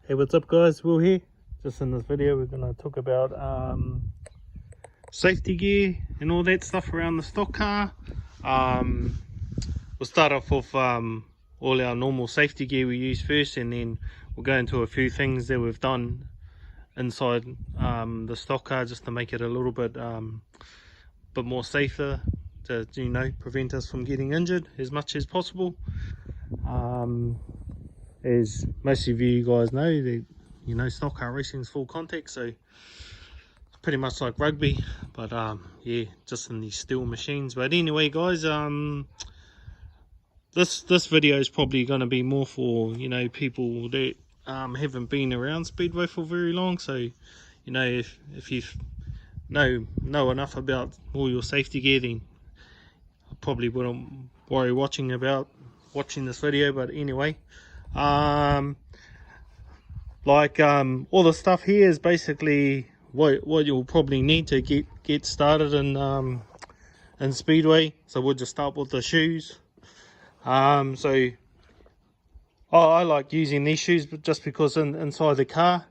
Hey, what's up guys, Will here. Just in this video we're going to talk about safety gear and all that stuff around the stock car. We'll start off with all our normal safety gear we use first, and then we'll go into a few things that we've done inside the stock car just to make it a little bit more safer, to prevent us from getting injured as much as possible. As most of you guys know, that stock car racing is full contact, so it's pretty much like rugby, but yeah, just in these steel machines. But anyway guys, this video is probably going to be more for people that haven't been around speedway for very long. So if you know enough about all your safety gear, then I probably wouldn't worry watching this video. But anyway, all the stuff here is basically what you'll probably need to get started in speedway. So we'll just start with the shoes. I like using these shoes just because inside the car,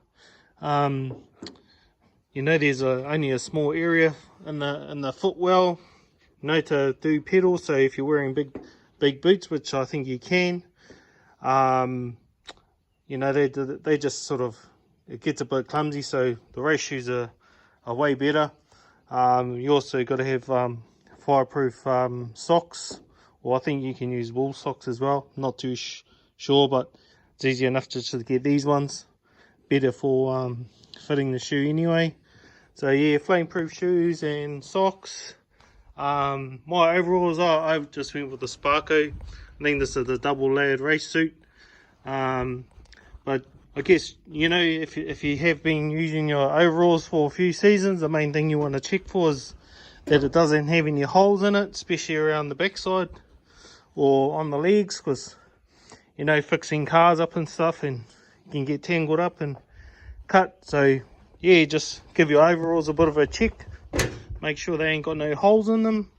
there's only a small area in the footwell, to do pedals. So if you're wearing big boots, which I think you can, they just sort of, it gets a bit clumsy. So the race shoes are way better. You also got to have fireproof socks, or I think you can use wool socks as well. Not too sure, but it's easy enough just to get these ones. Better for fitting the shoe anyway. So yeah, flame-proof shoes and socks. My overalls, I just went with the Sparko. I think this is the double layered race suit. But I guess if you have been using your overalls for a few seasons, the main thing you want to check for is that it doesn't have any holes in it, especially around the backside or on the legs, because fixing cars up and stuff, and you can get tangled up and cut. So yeah, just give your overalls a bit of a check, make sure they ain't got no holes in them.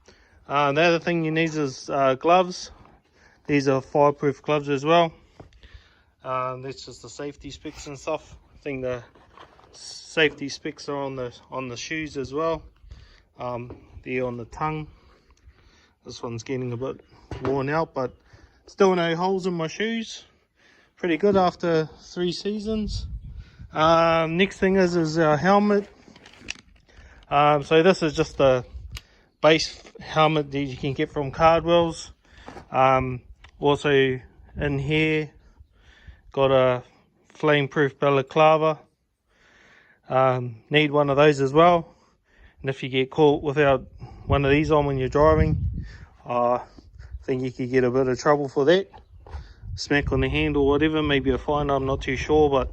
The other thing you need is gloves. These are fireproof gloves as well. That's just the safety specs and stuff. I think the safety specs are on the shoes as well. They're on the tongue. This one's getting a bit worn out, but still no holes in my shoes. Pretty good after 3 seasons. Next thing is our helmet. So this is just the base helmet that you can get from Cardwell's. Also in here, got a flame-proof balaclava. Need one of those as well. And if you get caught without one of these on when you're driving, I think you could get a bit of trouble for that. Smack on the hand or whatever, maybe a fine, I'm not too sure, but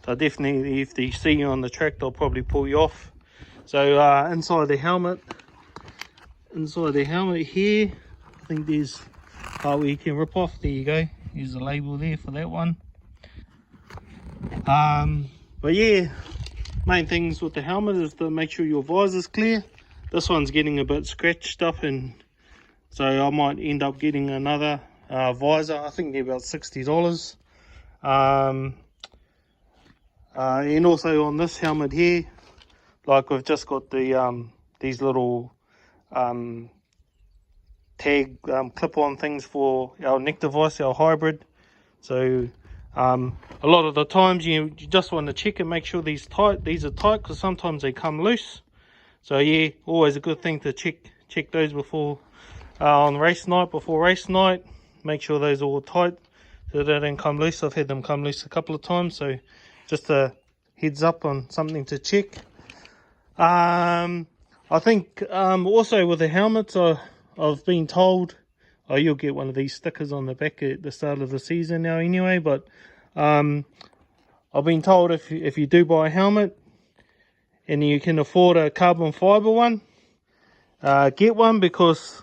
they'll definitely, if they see you on the track, they'll probably pull you off. So inside the helmet here, I think there's where you can rip off. There you go, here's the label there for that one. But yeah, main things with the helmet is to make sure your visor's clear. This one's getting a bit scratched up, and so I might end up getting another visor. I think they're about $60. And also on this helmet here, like we've just got the these little tag clip-on things for our neck device, our hybrid. So a lot of the times you just want to check and make sure these are tight, because sometimes they come loose. So yeah, always a good thing to check those before on race night, before race night. Make sure those are all tight so they don't come loose. I've had them come loose a couple of times, so just a heads up on something to check. I think also with the helmets, I've been told, you'll get one of these stickers on the back at the start of the season now anyway, but I've been told if you do buy a helmet and you can afford a carbon fiber one, get one, because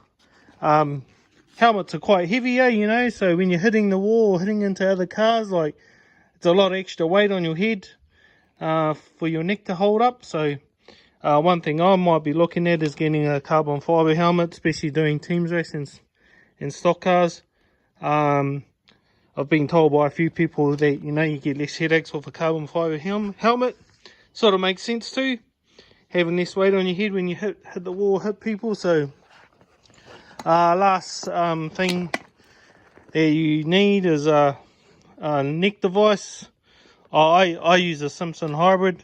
helmets are quite heavier, so when you're hitting the wall or hitting into other cars, it's a lot of extra weight on your head for your neck to hold up. So one thing I might be looking at is getting a carbon fiber helmet, especially doing teams racing in stock cars. I've been told by a few people that, you know, you get less headaches with a carbon fibre helmet. Sort of makes sense too, having less weight on your head when you hit the wall, hit people. So last thing that you need is a neck device. I use a Simpson hybrid.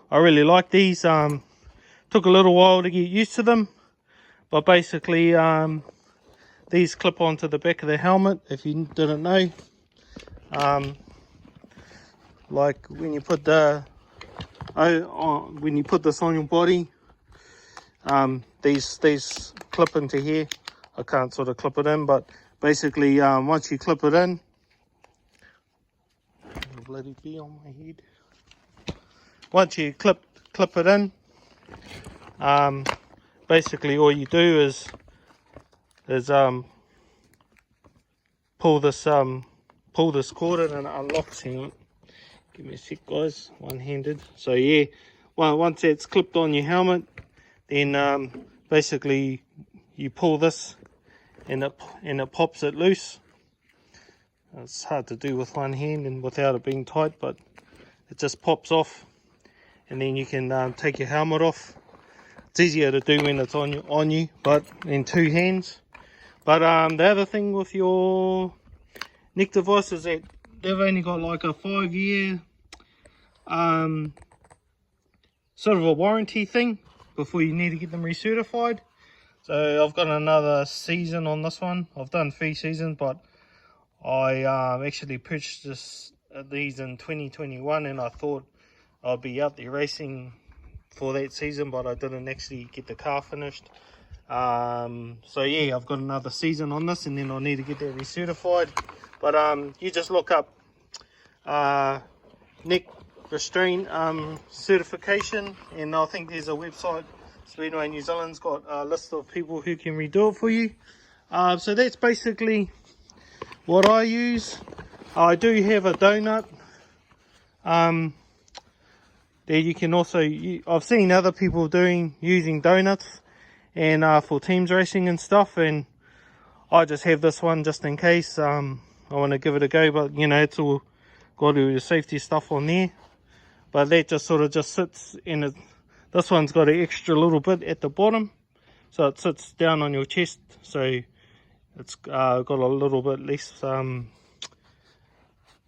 I really like these. Took a little while to get used to them, but basically these clip onto the back of the helmet, if you didn't know. Like when you put this on your body, these clip into here. I can't sort of clip it in, but basically once you clip it in, bloody bee on my head. Once you clip it in, basically all you do is pull this cord in and it unlocks. Hang on, give me a sec guys, one-handed. So yeah, once it's clipped on your helmet, then basically you pull this and it pops it loose. It's hard to do with one hand and without it being tight, but it just pops off, and then you can take your helmet off. It's easier to do when it's on you, but in two hands. But the other thing with your neck device is that they've only got like a 5-year sort of a warranty thing before you need to get them recertified. So I've got another season on this one. I've done 3 seasons, but I actually purchased these in 2021, and I thought I'd be out there racing for that season, but I didn't actually get the car finished. So yeah, I've got another season on this, and then I'll need to get that recertified. But you just look up neck restraint certification, and I think there's a website, Speedway New Zealand's got a list of people who can redo it for you. So that's basically what I use. I do have a donut that you can also, I've seen other people using donuts and for teams racing and stuff, and I just have this one just in case. I want to give it a go, but you know, it's all got all your safety stuff on there. But that just sort of just sits in it. This one's got an extra little bit at the bottom, so it sits down on your chest, so it's got a little bit less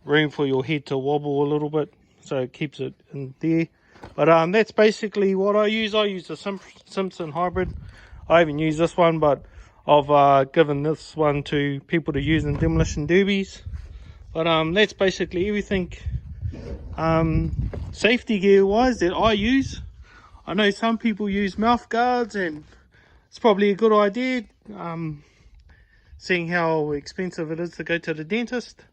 room for your head to wobble a little bit, so it keeps it in there. But that's basically what I use. I use the Simpson hybrid. I haven't used this one, but I've given this one to people to use in demolition derbies. But that's basically everything safety gear wise that I use. I know some people use mouth guards, and it's probably a good idea, seeing how expensive it is to go to the dentist.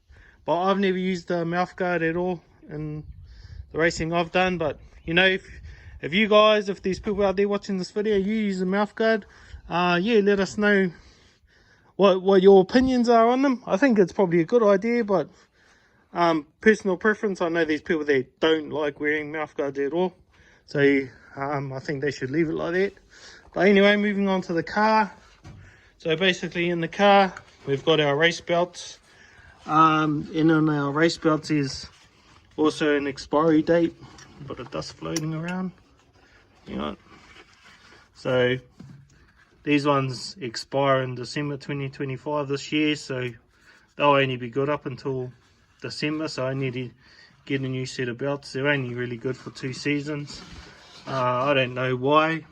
But I've never used a mouth guard at all in the racing I've done. But you know, if you guys, if there's people out there watching this video, you use a mouth guard, yeah, let us know what your opinions are on them. I think it's probably a good idea, but personal preference. I know there's people that don't like wearing mouth guards at all, so I think they should leave it like that. But anyway, moving on to the car. So basically in the car we've got our race belts, and on our race belts is also an expiry date, a bit of dust floating around, you know. So these ones expire in December 2025 this year, so they'll only be good up until December, so I need to get a new set of belts. They're only really good for 2 seasons. I don't know why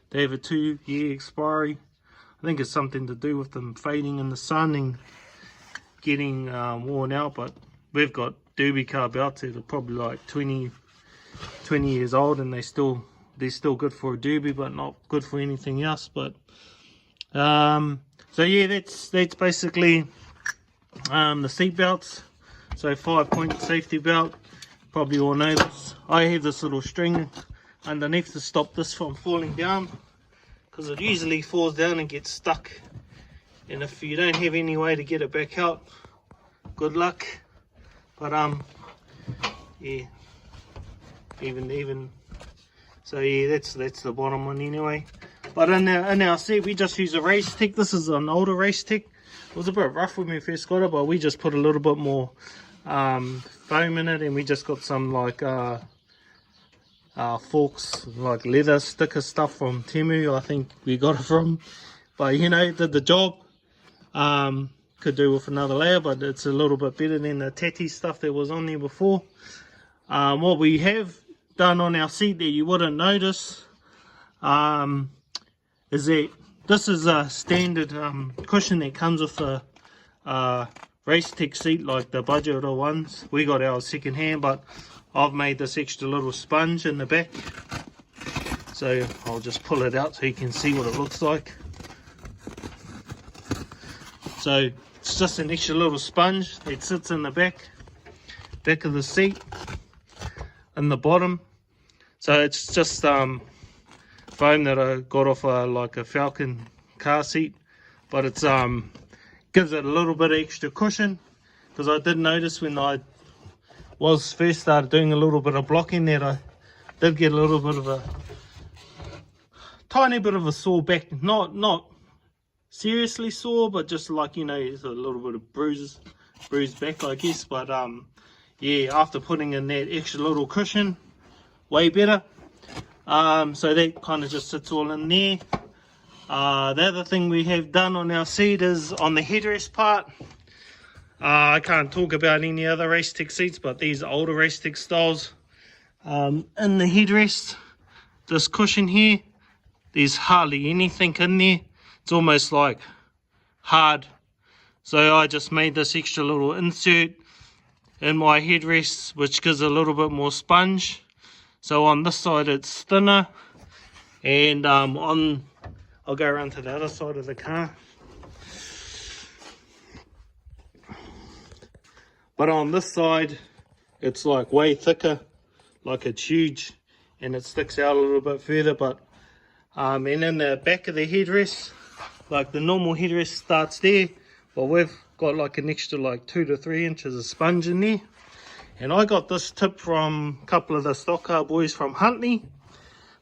they have a 2-year expiry. I think it's something to do with them fading in the sun and getting worn out, but we've got derby car belts that are probably like 20 years old, and they're still good for a derby, but not good for anything else. But so yeah, that's basically the seat belts. So 5-point safety belt, probably all know this. I have this little string underneath to stop this from falling down, because it usually falls down and gets stuck, and if you don't have any way to get it back out, good luck. But yeah, even so yeah, that's the bottom one anyway. But in our set we just use a race tech. This is an older race tech, was a bit rough when we first got it, but we just put a little bit more foam in it, and we just got some like forks, like leather sticker stuff from Temu, I think we got it from. But you know, it did the job. Could do with another layer, but it's a little bit better than the tatty stuff that was on there before. What we have done on our seat that you wouldn't notice is that this is a standard cushion that comes with the Race Tech seat, like the budget ones. We got ours second hand, but I've made this extra little sponge in the back, so I'll just pull it out so you can see what it looks like. So it's just an extra little sponge that sits in the back of the seat in the bottom. So it's just foam that I got off like a Falcon car seat, but it's gives it a little bit of extra cushion, because I did notice when I was first started doing a little bit of blocking that I did get a little bit of a tiny bit of a sore back, not seriously sore, but just like, you know, it's a little bit of bruised back, I guess. But yeah, after putting in that extra little cushion, way better. So that kind of just sits all in there. The other thing we have done on our seat is on the headrest part. I can't talk about any other Race Tech seats, but these older Race Tech styles, in the headrest, this cushion here, there's hardly anything in there. It's almost like hard. So I just made this extra little insert in my headrest, which gives a little bit more sponge. So on this side it's thinner, and I'll go around to the other side of the car. But on this side, it's like way thicker, like it's huge, and it sticks out a little bit further. But and in the back of the headrest, like the normal headrest starts there, but we've got like an extra like 2 to 3 inches of sponge in there. And I got this tip from a couple of the Stockcar boys from Huntley.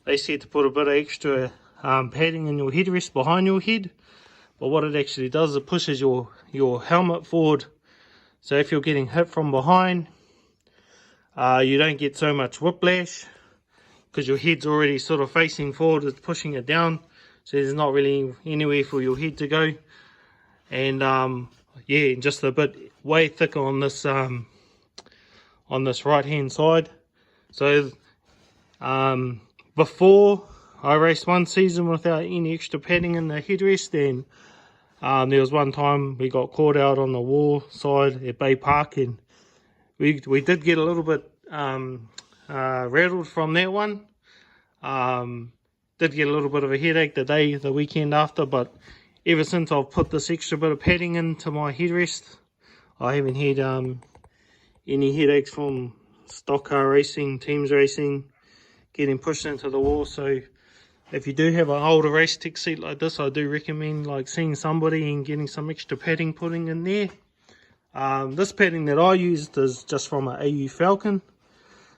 They said to put a bit of extra padding in your headrest behind your head, but what it actually does, it pushes your helmet forward. So if you're getting hit from behind, you don't get so much whiplash, because your head's already sort of facing forward. It's pushing it down, so there's not really anywhere for your head to go. And yeah, just a bit way thicker on this right hand side. So before I raced one season without any extra padding in the headrest, and there was one time we got caught out on the wall side at Bay Park, and we did get a little bit rattled from that one. Did get a little bit of a headache the weekend after, but ever since I've put this extra bit of padding into my headrest, I haven't had any headaches from Stockcar racing, teams racing, getting pushed into the wall. So if you do have an older Race Tech seat like this, I do recommend like seeing somebody and getting some extra padding putting in there. This padding that I used is just from an AU Falcon.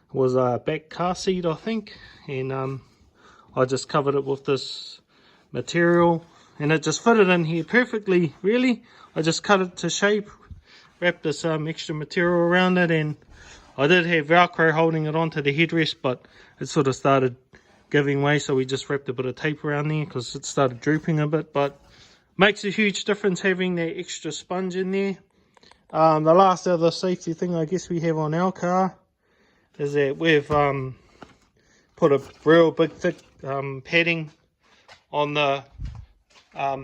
It was a back car seat, I think, and I just covered it with this material, and it just fitted in here perfectly, really. I just cut it to shape, wrapped this extra material around it, and I did have Velcro holding it onto the headrest, but it sort of started giving way, so we just wrapped a bit of tape around there because it started drooping a bit. But makes a huge difference having that extra sponge in there. The last other safety thing I guess we have on our car is that we've put a real big thick padding on the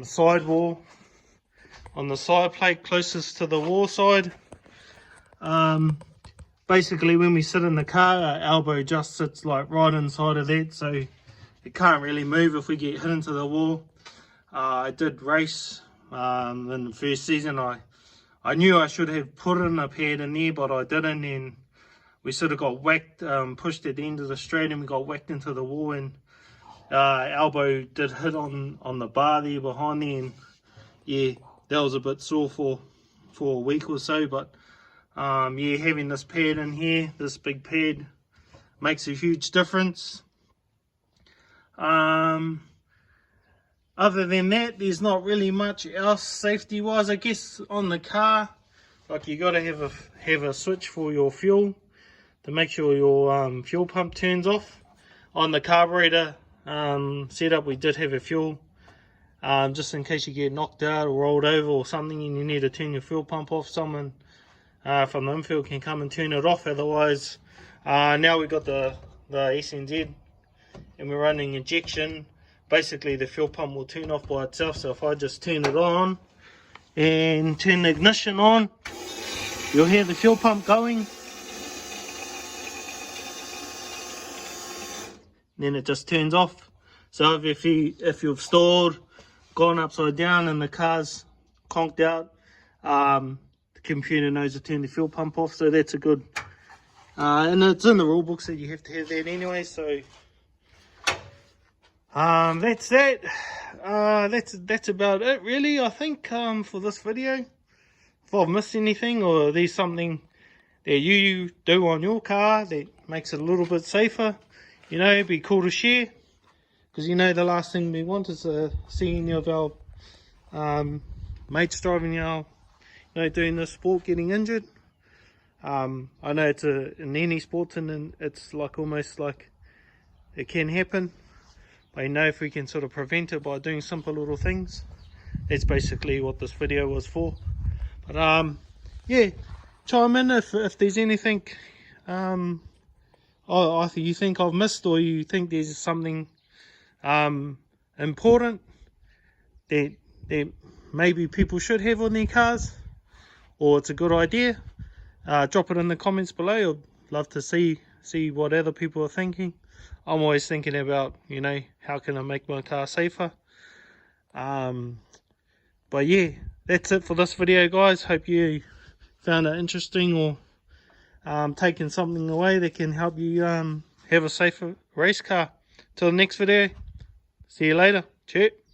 sidewall, on the side plate closest to the wall side. Basically when we sit in the car, our elbow just sits like right inside of that, so it can't really move if we get hit into the wall. I did race in the first season. I knew I should have put in a pad in there, but I didn't, and we sort of got whacked, pushed at the end of the straight, and we got whacked into the wall, and elbow did hit on the bar there behind there, and yeah, that was a bit sore for a week or so. But yeah, having this pad in here, this big pad, makes a huge difference. other than that, there's not really much else safety wise, I guess, on the car. Like, you got to have a switch for your fuel to make sure your fuel pump turns off. On the carburetor setup, we did have a fuel, just in case you get knocked out or rolled over or something and you need to turn your fuel pump off. Someone from the infield can come and turn it off. Otherwise, now we've got the SNZ and we're running injection. Basically, the fuel pump will turn off by itself. So if I just turn it on and turn the ignition on, you'll hear the fuel pump going. Then it just turns off. So if you've stalled, gone upside down and the car's conked out, the computer knows to turn the fuel pump off. So that's a good, and it's in the rule book, so you have to have that anyway. So that's that. That's about it really, I think, for this video. If I've missed anything, or there's something that you do on your car that makes it a little bit safer, you know, it'd be cool to share. Because, you know, the last thing we want is seeing any of our mates driving our, you know, doing this sport, getting injured. I know it's in any sport, and it's like almost like it can happen. But you know, if we can sort of prevent it by doing simple little things, that's basically what this video was for. But yeah, chime in if there's anything either you think I've missed, or you think there's something important that maybe people should have on their cars, or it's a good idea. Drop it in the comments below. I'd love to see what other people are thinking. I'm always thinking about, you know, how can I make my car safer. But yeah, that's it for this video, guys. Hope you found it interesting, or taking something away that can help you have a safer race car. Till the next video, see you later. Cheers.